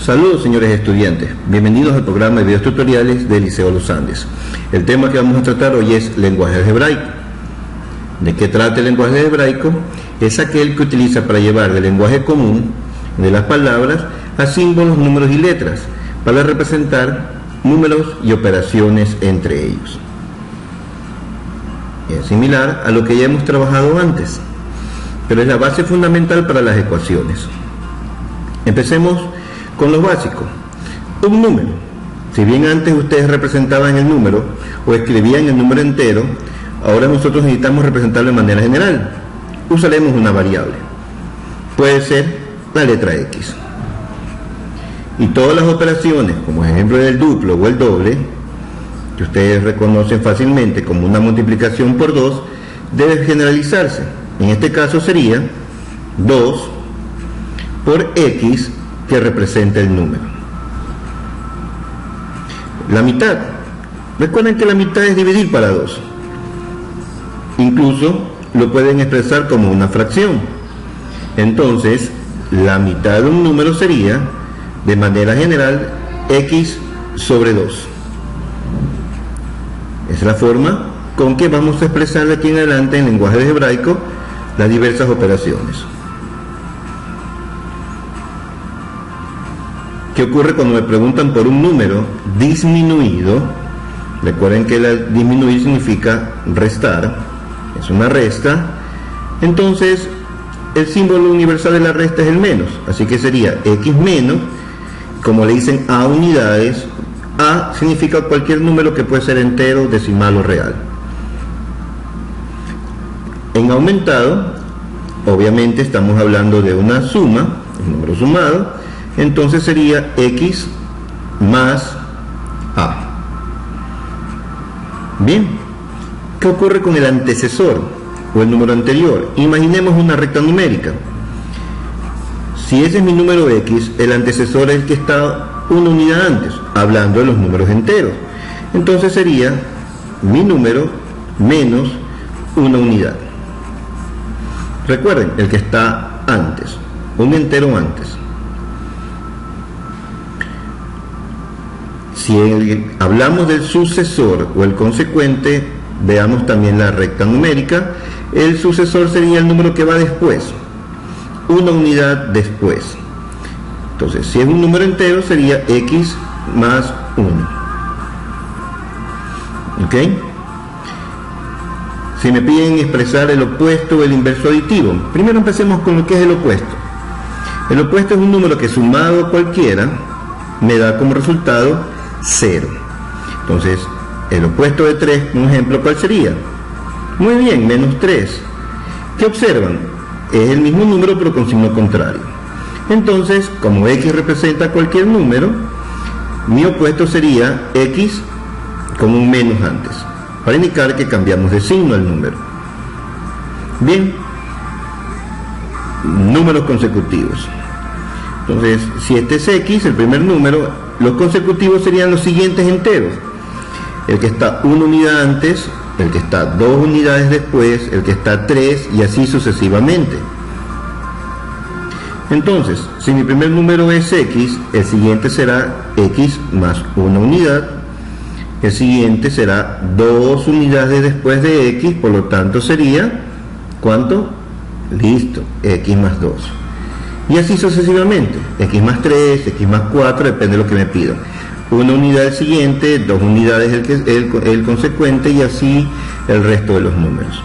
Saludos señores estudiantes, bienvenidos al programa de videos tutoriales del Liceo Los Andes. El tema que vamos a tratar hoy es lenguaje algebraico. ¿De qué trata el lenguaje algebraico? Es aquel que utiliza para llevar del lenguaje común de las palabras a símbolos, números y letras para representar números y operaciones entre ellos. Es similar a lo que ya hemos trabajado antes, pero es la base fundamental para las ecuaciones. Empecemos con lo básico. Un número. Si bien antes ustedes representaban el número o escribían el número entero, ahora nosotros necesitamos representarlo de manera general. Usaremos una variable. Puede ser la letra X. Y todas las operaciones, como ejemplo el duplo o el doble, que ustedes reconocen fácilmente como una multiplicación por 2, debe generalizarse. En este caso sería 2 por X, que representa el número. La mitad. Recuerden que la mitad es dividir para 2. Incluso lo pueden expresar como una fracción. Entonces, la mitad de un número sería, de manera general, X sobre 2. Es la forma con que vamos a expresar de aquí en adelante en lenguaje algebraico las diversas operaciones. ¿Qué ocurre cuando me preguntan por un número disminuido? Recuerden que disminuir significa restar, es una resta. Entonces, el símbolo universal de la resta es el menos, así que sería X menos, como le dicen a unidades. A significa cualquier número que puede ser entero, decimal o real. En aumentado, obviamente estamos hablando de una suma, el número sumado. Entonces sería X más A. Bien, ¿qué ocurre con el antecesor o el número anterior? Imaginemos una recta numérica. Si ese es mi número X, el antecesor es el que está una unidad antes, hablando de los números enteros. Entonces sería mi número menos una unidad. Recuerden, el que está antes, un entero antes. Si hablamos del sucesor o el consecuente, veamos también la recta numérica. El sucesor sería el número que va después, una unidad después. Entonces, si es un número entero, sería X más 1. ¿Ok? Si me piden expresar el opuesto o el inverso aditivo, primero empecemos con lo que es el opuesto. El opuesto es un número que sumado cualquiera me da como resultado 0. Entonces, el opuesto de 3, un ejemplo, ¿cuál sería? Muy bien, menos 3. ¿Qué observan? Es el mismo número pero con signo contrario. Entonces, como X representa cualquier número, mi opuesto sería X con un menos antes, para indicar que cambiamos de signo al número. Bien, números consecutivos. Entonces, si este es X, el primer número, los consecutivos serían los siguientes enteros. El que está una unidad antes, el que está 2 unidades después, el que está 3 y así sucesivamente. Entonces, si mi primer número es X, el siguiente será X más una unidad. El siguiente será 2 unidades después de X, por lo tanto sería, ¿cuánto? Listo, X más 2. Y así sucesivamente, X más 3, X más 4, depende de lo que me pidan. Una unidad el siguiente, 2 unidades el consecuente y así el resto de los números.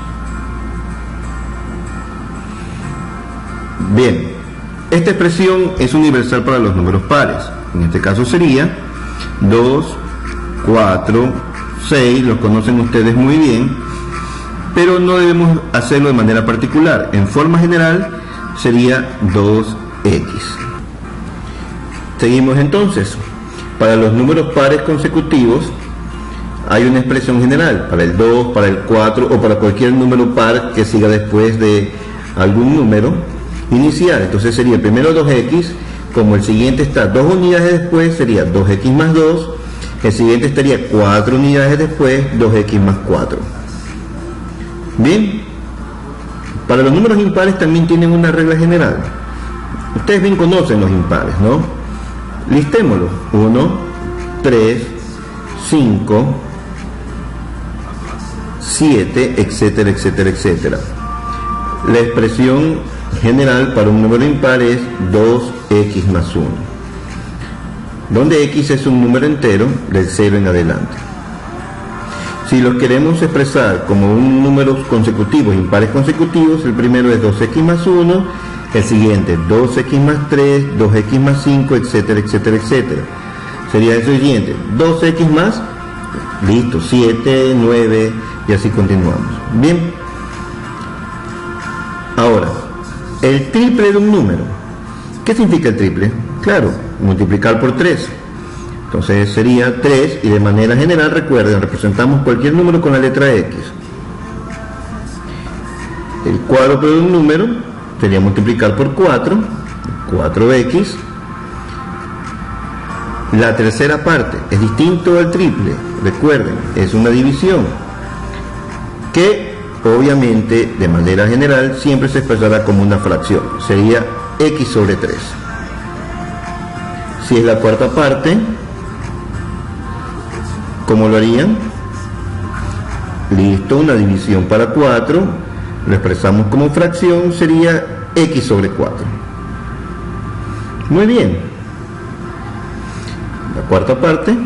Bien, esta expresión es universal para los números pares. En este caso sería 2, 4, 6, los conocen ustedes muy bien, pero no debemos hacerlo de manera particular. En forma general sería 2x. Seguimos entonces. Para los números pares consecutivos hay una expresión general, para el 2, para el 4 o para cualquier número par que siga después de algún número inicial. Entonces sería primero 2x, como el siguiente está 2 unidades después, sería 2x más 2, el siguiente estaría 4 unidades después, 2x más 4. Bien, para los números impares también tienen una regla general. Ustedes bien conocen los impares, ¿no? Listémoslo: 1, 3, 5, 7, etcétera, etcétera, etcétera. La expresión general para un número impar es 2x más 1, donde x es un número entero del 0 en adelante. Si los queremos expresar como un números consecutivos, impares consecutivos, el primero es 2x más 1, el siguiente 2x más 3, 2x más 5, etcétera, etcétera, etcétera. Sería el siguiente: 2x más, listo, 7, 9, y así continuamos. Bien. Ahora, el triple de un número. ¿Qué significa el triple? Claro, multiplicar por 3. Entonces sería 3, y de manera general, recuerden, representamos cualquier número con la letra X. El cuádruple de un número sería multiplicar por 4, 4x. La tercera parte es distinto al triple, recuerden, es una división, que obviamente de manera general siempre se expresará como una fracción, sería x sobre 3. Si es la cuarta parte, ¿cómo lo harían? Listo, una división para 4, lo expresamos como fracción, sería x sobre 4. Muy bien. La cuarta parte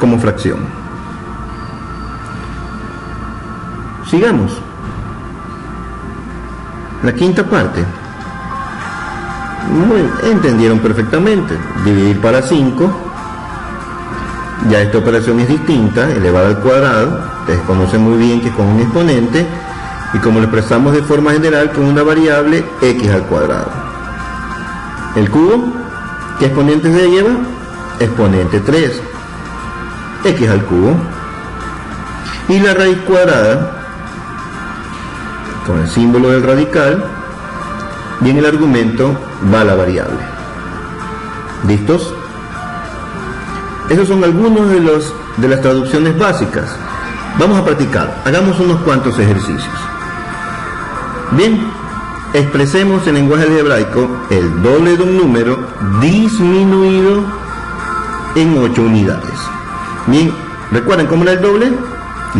como fracción. Sigamos. La quinta parte. Entendieron perfectamente. Dividir para 5. Ya esta operación es distinta, elevada al cuadrado. Ustedes conocen muy bien que es con un exponente, y como lo expresamos de forma general con una variable x al cuadrado. El cubo, ¿qué exponente se lleva? Exponente 3, x al cubo. Y la raíz cuadrada, con el símbolo del radical, y en el argumento va la variable. ¿Listos? Esos son algunos de las traducciones básicas. Vamos a practicar. Hagamos unos cuantos ejercicios. Bien, expresemos en lenguaje algebraico el doble de un número disminuido en 8 unidades. Bien, ¿recuerdan cómo era el doble?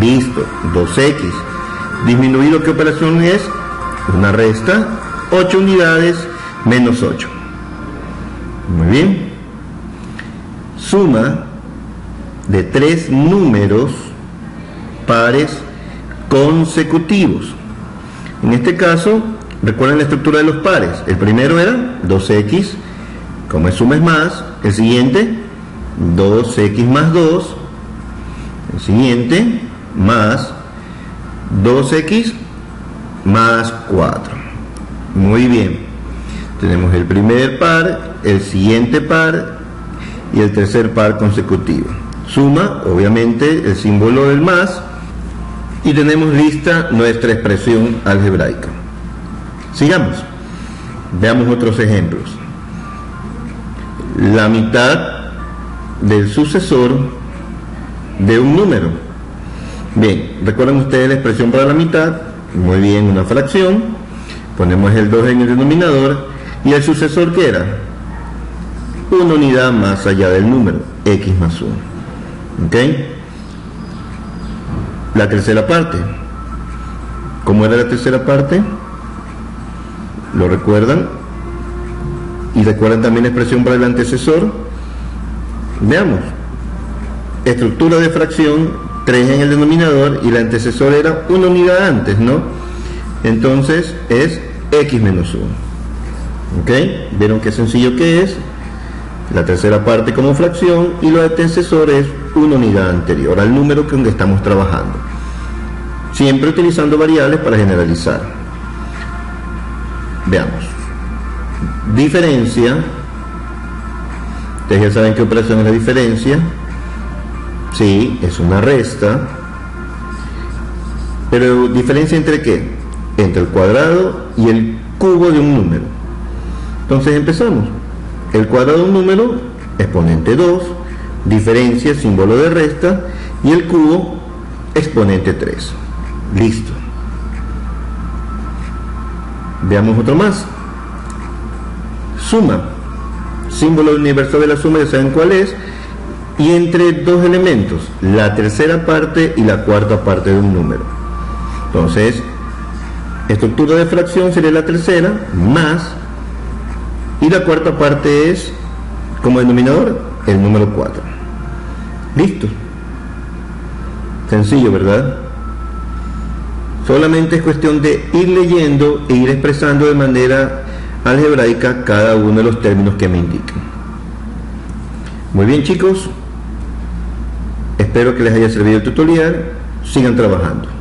Listo, 2x. Disminuido, ¿qué operación es? Una resta, 8 unidades menos 8. Muy bien. Suma de 3 números pares consecutivos. En este caso, recuerden la estructura de los pares. El primero era 2x, como es suma es más. El siguiente, 2x más 2. El siguiente, más 2x más 4. Muy bien. Tenemos el primer par, el siguiente par y el tercer par consecutivo. Suma, obviamente, el símbolo del más, y tenemos lista nuestra expresión algebraica. Sigamos. Veamos otros ejemplos. La mitad del sucesor de un número. Bien, ¿recuerdan ustedes la expresión para la mitad? Muy bien, una fracción. Ponemos el 2 en el denominador, y el sucesor, ¿qué era? Una unidad más allá del número, x más 1. ¿Ok? La tercera parte. ¿Cómo era la tercera parte? ¿Lo recuerdan? ¿Y recuerdan también la expresión para el antecesor? Veamos. Estructura de fracción, 3 en el denominador, y el antecesor era una unidad antes, ¿no? Entonces es x menos 1. ¿Ok? ¿Vieron qué sencillo que es? La tercera parte como fracción, y lo antecesor es una unidad anterior al número con que estamos trabajando. Siempre utilizando variables para generalizar. Veamos. Diferencia. Ustedes ya saben qué operación es la diferencia. Sí, es una resta. Pero ¿diferencia entre qué? Entre el cuadrado y el cubo de un número. Entonces empezamos. El cuadrado de un número, exponente 2, diferencia, símbolo de resta, y el cubo, exponente 3. Listo. Veamos otro más. Suma, símbolo universal de la suma, ya saben cuál es, y entre dos elementos, la tercera parte y la cuarta parte de un número. Entonces, estructura de fracción sería la tercera, más, y la cuarta parte es, como denominador, el número 4. Listo. Sencillo, ¿verdad? Solamente es cuestión de ir leyendo e ir expresando de manera algebraica cada uno de los términos que me indican. Muy bien, chicos. Espero que les haya servido el tutorial. Sigan trabajando.